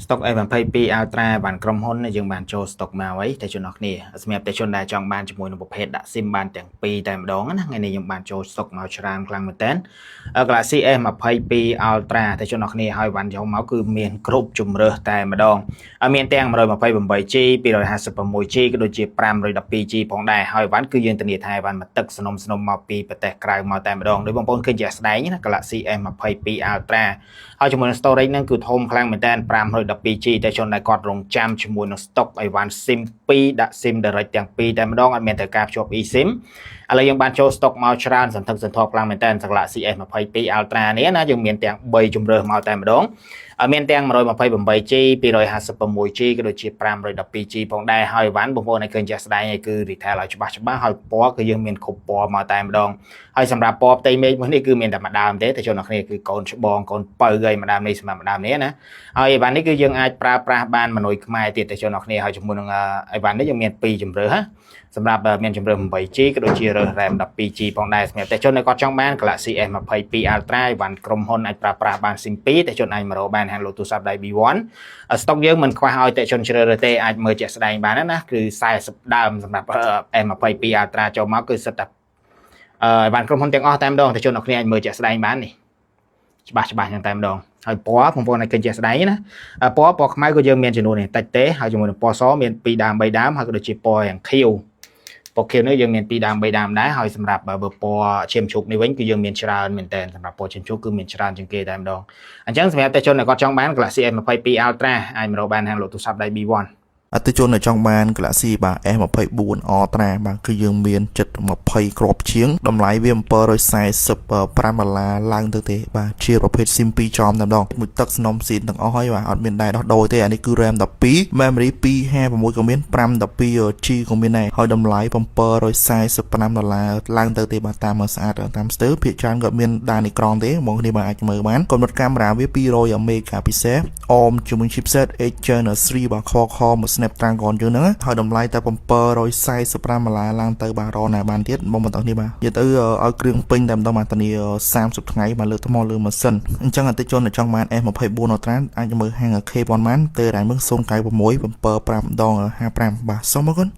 stock A22 Ultra បានក្រុមហ៊ុនយើងបានចូល stock មកហើយតែជនអរគ្នាសម្រាប់តែជនដែលចង់បានជាមួយនឹងប្រភេទដាក់ SIM បានទាំងពីរតែម្ដងណាថ្ងៃនេះយើងបានចូល stock មកច្រើនខ្លាំងមែនតើ Galaxy S22 Ultra តែជនអរគ្នាហើយបានយកមកគឺមានគ្រប់ជម្រើសតែម្ដងមានទាំង 128G 256G ក៏ដូចជា 512G ផងដែរហើយបានគឺយើងធានាថាបានមកទឹកสนมមកពីប្រទេសក្រៅមកតែម្ដងដោយបងប្អូនឃើញជាក់ស្ដែងណា Galaxy S22 Ultra ហើយជាមួយនឹង storage ហ្នឹងគឺធំខ្លាំងមែនតើ 512G តែជនដែលគាត់រងចាំជាមួយនឹង stock អីវ៉ាន់ SIM 2ដាក់ SIM direct ទាំងពីរតែម្ដងអត់មានតែការភ្ជាប់ eSIM ឥឡូវយើងបានចូល stock មកច្រើនសន្ធឹកសន្ធាប់ខ្លាំងមែនតើ Galaxy S22 Ultra នេះណាយើងមានទាំង3ជម្រើសមកតែម្ដងមានទាំង 128G 256G ក៏ដូចជា 512G ផងដែរហើយវ៉ាន់បងប្អូនឲ្យឃើញជាក់ស្ដែងហើយគឺ detail ឲ្យច្បាស់ហើយពណ៌គឺយើងមានគ្រប់ពណ៌មកតែម្ដងហើយសម្រាប់ពណ៌ផ្ទៃមេឃមួយនេះគឺមានតែម្ដងទេតែជនអរគ្នាគឺកូនច្បងកូនបើហើយម្ដងនេះសម្រាប់ម្ដងនេះណាហើយអីវ៉ាន់នេះគឺយើងអាចប្រើប្រាស់បានមនុយខ្មែរទៀតតែជនអរគ្នាហើយជាមួយនឹងអីវ៉ាន់នេះយើងមាន2ជម្រើសណាសម្រាប់មានជម្រើស 8G ក៏ដូចជារើស RAM 12G ផងដែរសម្រាប់តែជនដែលគាត់ចង់បាន Galaxy S22 Ultra បានក្រុមហ៊ុនអាចប្រើប្រាស់បាន SIM 2តែជនអាចមករកបានហាងលក់ទូរស័ព្ទដៃ B1 stock យើងមិនខ្វះឲ្យតែជនជ្រើសរើសទេអាចមើលជាក់ស្ដែងបានណាគឺ40ដើមសម្រាប់ S22 Ultra ចូលមកគឺសិតតែបានក្រុមហ៊ុនទាំងអស់តែម្ដងតែជនអរគ្នាអាចមើលជាក់ស្ដែងបាននេះច្បាស់យ៉ាងតែម្ដងហើយពណ៌បងប្អូនអាចឃើញជាក់ស្ដែងណាពណ៌ខ្មៅក៏យើងមានចំនួននេះតិចទេហើយជាមួយនឹងពណ៌សមាន2ដើម3ដើមហើយក៏ដូចជាពណ៌យ៉ាងខៀវពណ៌ខៀវនេះយើងមាន2ដើម3ដើមដែរហើយសម្រាប់បើពណ៌ឈាមជ្រូកនេះវិញគឺយើងមានច្រើនមែនតើសម្រាប់ពណ៌ឈាមជ្រូកគឺមានច្រើនជាងគេតែម្ដងអញ្ចឹងសម្រាប់តែជនដែលគាត់ចង់បាន Galaxy S22 Ultra អាចមករកបានហាងលក់ទូរស័ព្ទដៃ B1 អតិជននៅចង់បាន Galaxy S24 Ultra បាទគឺយើងមានចិត្ត20គ្រាប់ជាងតម្លៃវា$745ឡើងទៅទេបាទជាប្រភេទ SIM 2ចំតែម្ដងមួយទឹកស្នំស៊ីនទាំងអស់ហើយបាទអត់មានដែរដោះដូរទេអានេះគឺ RAM 12 Memory 256ក៏មាន 512G ក៏មានដែរហើយតម្លៃ$745ឡើងទៅទេបាទតាមស្អាតតាមស្ទើរភាគច្រើនក៏មានដានអេក្រង់ទេបងប្អូនអាចមើលបានកំណត់កាមេរ៉ាវា200 មេហ្គាពិសេសអមជាមួយ chipset H Gen 3 បាទ Qualcomm Snapdragon យើងហ្នឹងហើយតម្លៃតែ$745ឡើងទៅបាទរណាបានទៀតបងប្អូននេះបាទនិយាយទៅឲ្យគ្រឿងពេញតែម្ដងបាទធានា30ថ្ងៃបាទលើថ្មលើម៉ាស៊ីនអញ្ចឹងអតិជនចង់បាន S24 Ultra អាចមើលហាង K ប៉ុន្មានទៅតែមើល096 75ដង55បាទសូមអរគុណ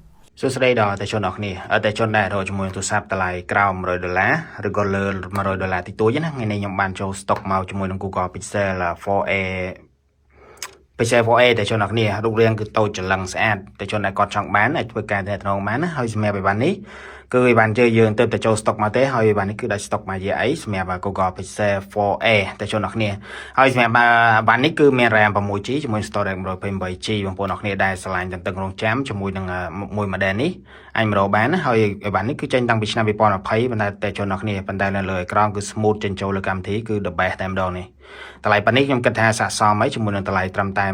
សួស្តីដល់តែជនអរគ្នាតែជនដែលរកជាមួយទូរស័ព្ទតម្លៃក្រោម$100ឬក៏លើ$100តិចតួចណាថ្ងៃនេះខ្ញុំបានចូល stock មកជាមួយនឹង Google Pixel 4a Pixel 4a តែជនអរគ្នារូបរាងគឺតូចច្រឡឹងស្អាតតែជនដែលគាត់ចង់បានអាចធ្វើការទំនាក់ទំនងបានណាហើយសម្រាប់អីវ៉ាន់នេះគឺអីវ៉ាន់យើងទៅចូល stock មកទេហើយអីវ៉ាន់នេះគឺដាច់ stock មកយាយអីសម្រាប់ Google Pixel 4a តែជនអរគ្នាហើយសម្រាប់អីវ៉ាន់នេះគឺមាន RAM 6G ជាមួយ storage 128G បងប្អូនអរគ្នាដែលឆ្លាញ់តឹងរងចាំជាមួយនឹងមួយ model នេះអាចមករកបានណាហើយអីវ៉ាន់នេះគឺចេញតាំងពីឆ្នាំ2020ប៉ុន្តែតែជនអរគ្នាប៉ុន្តែនៅលើអេក្រង់គឺ smooth ចេញចូលលើកម្មវិធីគឺ the best តែម្ដងនេះតម្លៃប៉ុណ្នេះខ្ញុំគិតថាស័ក្តិសមហើយជាមួយនឹងតម្លៃត្រឹមតែ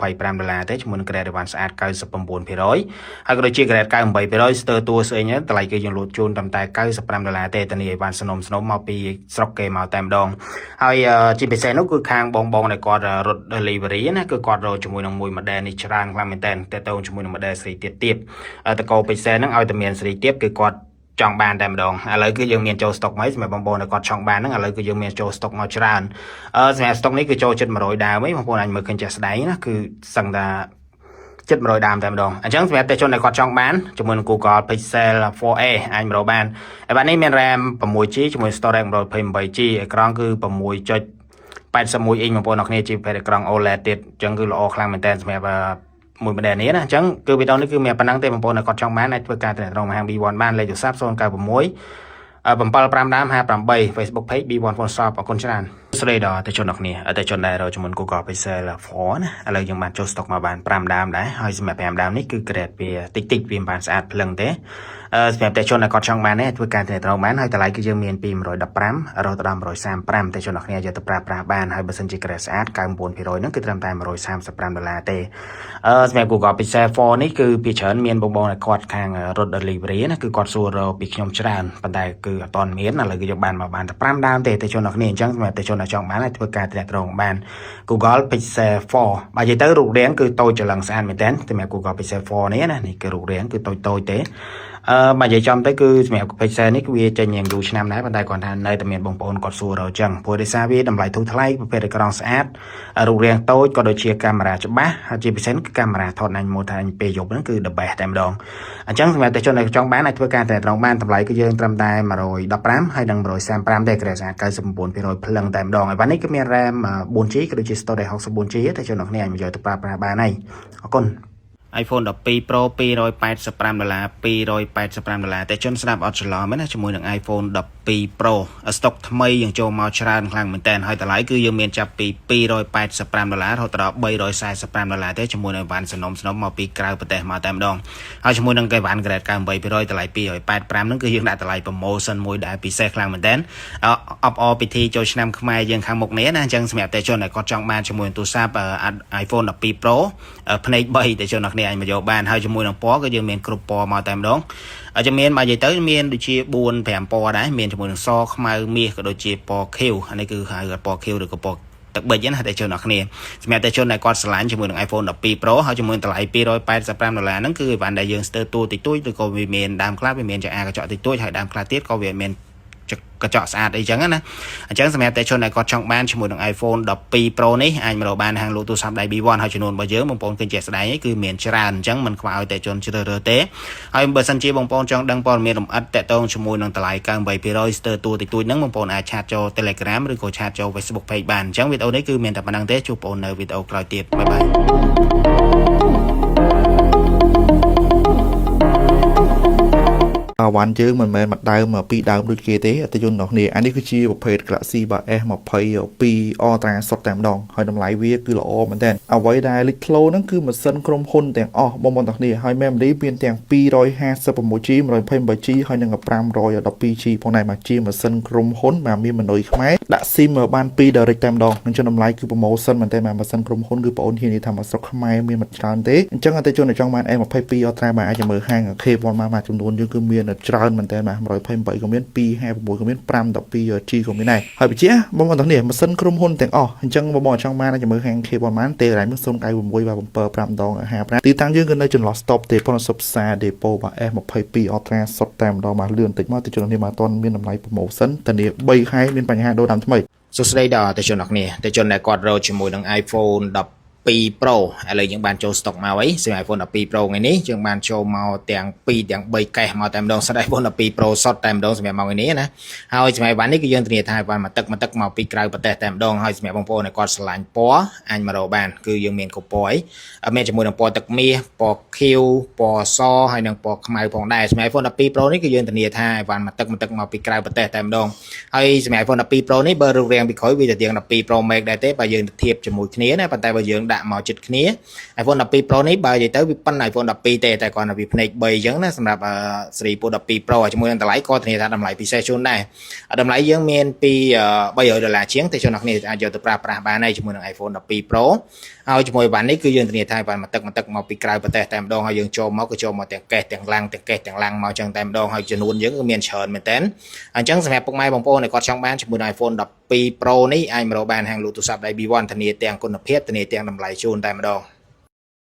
$125ទេជាមួយនឹង grade អីវ៉ាន់ស្អាត 99% ហើយក៏ដូចជា grade 98%ស្ទើរតួស្អីហ្នឹងតម្លៃគឺយើងលក់ជូនត្រឹមតែ$95ទេតានេះអីវ៉ាន់សនំមកពីស្រុកគេមកតែម្ដងហើយជាពិសេសនោះគឺខាងបងដែលគាត់រត់ delivery ណាគឺគាត់រកជាមួយនឹងមួយ model នេះច្រើនខ្លាំងមែនតើតទៅជាមួយនឹង model ស្រីទៀតតកោ Pixel ហ្នឹងឲ្យតែមានស្រីទៀតគឺគាត់ចង់បានតែម្ដងឥឡូវគឺយើងមានចូល stock មកសម្រាប់បងប្អូនដែលគាត់ចង់បានហ្នឹងឥឡូវគឺយើងមានចូល stock មកច្រើនសម្រាប់ stock នេះគឺចូលជិត100ដើមហីបងប្អូនអាចមើលឃើញជាក់ស្ដែងណាគឺសឹងថាជិត100ដើមតែម្ដងអញ្ចឹងសម្រាប់តែជនដែលគាត់ចង់បានជាមួយនឹង Google Pixel 4a អាចមករកបានហើយបាទនេះមាន RAM 6G ជាមួយ storage 128G អេក្រង់គឺ6.81 inch បងប្អូនអរគ្នាជាអេក្រង់ OLED ទៀតអញ្ចឹងគឺល្អខ្លាំងមែនតើសម្រាប់មួយ model នេះណាអញ្ចឹងគឺវីដេអូនេះគឺមានប៉ុណ្ណឹងទេបងប្អូនដែលគាត់ចង់បានអាចធ្វើការទំនាក់ទំនងមកហាង B1 បានលេខទូរស័ព្ទ096 75558 Facebook page B1 Phone Shop អរគុណច្រើនស្រីដល់តែជនអរគ្នាតែជនដែលរកជាមួយ Google Pixel 4ណាឥឡូវយើងបានចូល stock មកបាន5ដើមដែរហើយសម្រាប់5ដើមនេះគឺ grade វាតិចវាមិនបានស្អាតភ្លឹងទេសម្រាប់តែជនដែលគាត់ចង់បានធ្វើការទំនាក់ទំនងបានហើយតម្លៃគឺយើងមានពី115រហូតដល់135តែជនអរគ្នាយកទៅប្រើប្រាស់បានហើយបើសិនជា grade ស្អាត 99% ហ្នឹងគឺត្រឹមតែ$135ទេសម្រាប់ Google Pixel 4នេះគឺពីច្រើនមានបងដែលគាត់ខាងរត់ delivery ណាគឺគាត់សួររកពីខ្ញុំច្រើនប៉ុន្តែគឺអត់ទាន់មានឥឡូវគឺយកបានមកបានតែ5ដើមទេជនអរគ្នាអញ្ចឹងសម្រាប់តែជនដែលចង់បានអាចធ្វើការទំនាក់ទំនងបាន Google Pixel 4បើនិយាយទៅរូបរាងគឺតូចច្រឡឹងស្អាតមែនតើសម្រាប់ Google Pixel 4នេះណានេះគឺរូបរាងគឺតូចទេ បើនិយាយចំទៅគឺសម្រាប់ពេជ្រសែននេះគឺវាចេញយ៉ាងយូរឆ្នាំដែរប៉ុន្តែគាត់ថានៅតែមានបងប្អូនគាត់សួររកចឹងព្រោះដោយសារវាតម្លៃធូរថ្លៃប្រភេទអេក្រង់ស្អាតរូបរាងតូចក៏ដូចជាកាមេរ៉ាច្បាស់ហើយជាពិសេសគឺកាមេរ៉ាថតអញម៉ូថាអញពេលយប់ហ្នឹងគឺ the best តែម្ដងអញ្ចឹងសម្រាប់តែជនដែលចង់បានអាចធ្វើការតែត្រង់បានតម្លៃគឺយើងត្រឹមតែ115ហើយនិង135ទេក្រេបស្អាត99%ភ្លឹងតែម្ដងហើយបាទនេះគឺមាន RAM 4G ក៏ដូចជា storage 64G តែជនអ្នកគ្នាអាចមកយកទៅប្រើប្រាស់បានហើយអរគុណ iPhone 12 Pro 285 $285 តែជនស្ដាប់អត់ច្រឡំទេណាជាមួយនឹង iPhone 12 Pro ស្តុកថ្មីយើងចូលមកច្រើនខ្លាំងមែនតើហើយតម្លៃគឺយើងមានចាប់ពី$285រហូតដល់$345ទេជាមួយនឹងវ៉ាន់សំណុំមកពីក្រៅប្រទេសមកតែម្ដងហើយជាមួយនឹងកេវ៉ាន់ Grade 98%តម្លៃ285ហ្នឹងគឺយើងដាក់តម្លៃ promotion មួយដែលពិសេសខ្លាំងមែនតើអបអរពិធីចូលឆ្នាំខ្មែរយើងខាងមុខនេះណាអញ្ចឹងសម្រាប់តែជនដែលគាត់ចង់បានជាមួយនឹងទូរស័ព្ទ iPhone 12 Pro ភ្នែក3តែជនអ្នកអាចមកយកបានហើយជាមួយនឹងពណ៌ក៏យើងមានគ្រប់ពណ៌មកតែម្ដងអាចមានមកនិយាយទៅមានដូចជា4 5ពណ៌ដែរមានជាមួយនឹងសខ្មៅមាសក៏ដូចជាពណ៌ខៀវអានេះគឺហៅពណ៌ខៀវឬក៏ពណ៌ទឹកប៊ិចណាតែជនអ្នកគ្នាសម្រាប់តែជនដែលគាត់ស្រឡាញ់ជាមួយនឹង iPhone 12 Pro ហើយជាមួយនឹងតម្លៃ$285ហ្នឹងគឺវ៉ាន់ដែលយើងស្ទើរទួតិចតួចឬក៏វាមានដើមខ្លះវាមានចង្អាកញ្ចក់តិចតួចហើយដើមខ្លះទៀតក៏វាមានកញ្ចក់ស្អាតអីចឹងណាអញ្ចឹងសម្រាប់តែជនដែលគាត់ចង់បានជាមួយនឹង iPhone 12 Pro នេះអាចមករកបានហាងលក់ទូរស័ព្ទដៃ B1 ហើយចំនួនរបស់យើងបងប្អូនឃើញជាក់ស្ដែងគឺមានច្រើនអញ្ចឹងមិនខ្វះឲ្យតែជនជ្រើសរើសទេហើយបើសិនជាបងប្អូនចង់ដឹងព័ត៌មានលម្អិតតាក់ទងជាមួយនឹងតម្លៃ98%ស្ទើរទួតិចតួចហ្នឹងបងប្អូនអាចឆាតចូល Telegram ឬក៏ឆាតចូល Facebook Page បានអញ្ចឹងវីដេអូនេះគឺមានតែប៉ុណ្្នឹងទេជួបបងប្អូននៅវីដេអូក្រោយទៀតបាយបាយវ៉ាន់យើងមិនមែនមកដើមពីដើមដូចគេទេអតិជនរបស់គ្នាអានេះគឺជាប្រភេទ Galaxy S22 Ultra សុទ្ធតែម្ដងហើយតម្លៃវាគឺល្អមែនតើអ្វីដែលលេចធ្លោហ្នឹងគឺម៉ាស៊ីនក្រុមហ៊ុនទាំងអស់បងប្អូនទាំងគ្នាហើយ memory មានទាំង 256G 128G ហើយនិង 512G ផងដែរមកជាម៉ាស៊ីនក្រុមហ៊ុនបាទមានមនុយខ្មែរដាក់ SIM បាន2 direct តែម្ដងនឹងចំតម្លៃគឺ promotion មែនតើម៉ាស៊ីនក្រុមហ៊ុនគឺបងប្អូនហ៊ាននិយាយថាមកស្រុកខ្មែរមានមិនច្រើនទេអញ្ចឹងអតិជនដែលចង់បាន S22 Ultra បាទអាចមើលហាង K1 មកចំនួនយើងគឺមានច្រើនមែនតើបាទ128ក៏មាន256ក៏មាន512G ក៏មានដែរហើយបញ្ជាបងប្អូនទាំងនេះម៉ាស៊ីនក្រុមហ៊ុនទាំងអស់អញ្ចឹងបងប្អូនចង់បានអាចមើលហាង K1 បានទេរ៉ៃមាន096បាទ75ដង55ទីតាំងយើងគឺនៅចន្លោះ stop ទេប៉ុន្តែសុបសា depot បាទ S22 Ultra សុទ្ធតែម្ដងបាទលឿនបន្តិចមកទីជននេះមកអត់ទាន់មានតម្លៃ promotion តានេះ3ខែមានបញ្ហាដូរតាមថ្មីសួស្តីដល់អតិជនអ្នកគ្នាអតិជនដែលគាត់រកជាមួយនឹង iPhone 12 Pro ឥឡូវយើងបានចូល stock មកហើយសម្រាប់ iPhone 12 Pro ថ្ងៃនេះយើងបានចូលមកទាំង2ទាំង3កេសមកតែម្ដងសិន iPhone 12 Pro សុទ្ធតែម្ដងសម្រាប់មកថ្ងៃនេះណាហើយសម្រាប់វ៉ាន់នេះគឺយើងធានាថាវ៉ាន់មកទឹកមកពីក្រៅប្រទេសតែម្ដងហើយសម្រាប់បងប្អូនដែលគាត់ស្រឡាញ់ពណ៌អាចមករកបានគឺយើងមានគ្រប់ពណ៌អីមានជាមួយនឹងពណ៌ទឹកមាសពណ៌ខៀវពណ៌សហើយនិងពណ៌ខ្មៅផងដែរសម្រាប់ iPhone 12 Pro នេះគឺយើងធានាថាវ៉ាន់មកទឹកមកពីក្រៅប្រទេសតែម្ដងហើយសម្រាប់ iPhone 12 Pro នេះបើរូបរាងពីក្រោយវាទៅជាង12 Pro Max ដែរទេបើយើងធៀបជាមួយគ្នាណាប៉ុន្តែបើយើងដាក់មកជិតគ្នា iPhone 12 Pro នេះបើនិយាយទៅវាប៉ុណ្ណ iPhone 12ទេតែគាត់នៅវាភ្នែក3អញ្ចឹងណាសម្រាប់ស៊េរី12 Pro ជាមួយនឹងតម្លៃក៏ធានាថាតម្លៃពិសេសជូនដែរតម្លៃយើងមានពី$300ជាងតែជនអ្នកគ្នាអាចយកទៅប្រើប្រាស់បានហើយជាមួយនឹង iPhone 12 Pro ហើយជាមួយវ៉ាន់នេះគឺយើងធានាថាវ៉ាន់មកទឹកមកពីក្រៅប្រទេសតែម្ដងហើយយើងចូលមកក៏ចូលមកទាំងកេសទាំងឡាំងទាំងកេសទាំងឡាំងមកអញ្ចឹងតែម្ដងហើយចំនួនយើងគឺមានច្រើនមែនតើអញ្ចឹងសម្រាប់ពុកម៉ែបងប្អូនដែលគាត់ចង់បានជាមួយនឹង iPhone 12 Pro នេះអាចមករកបានហាងលក់ទូរស័ព្ទដៃ B1 ធានាទាំងគុណភាពធានាទាំងតម្លៃជូនតែម្ដង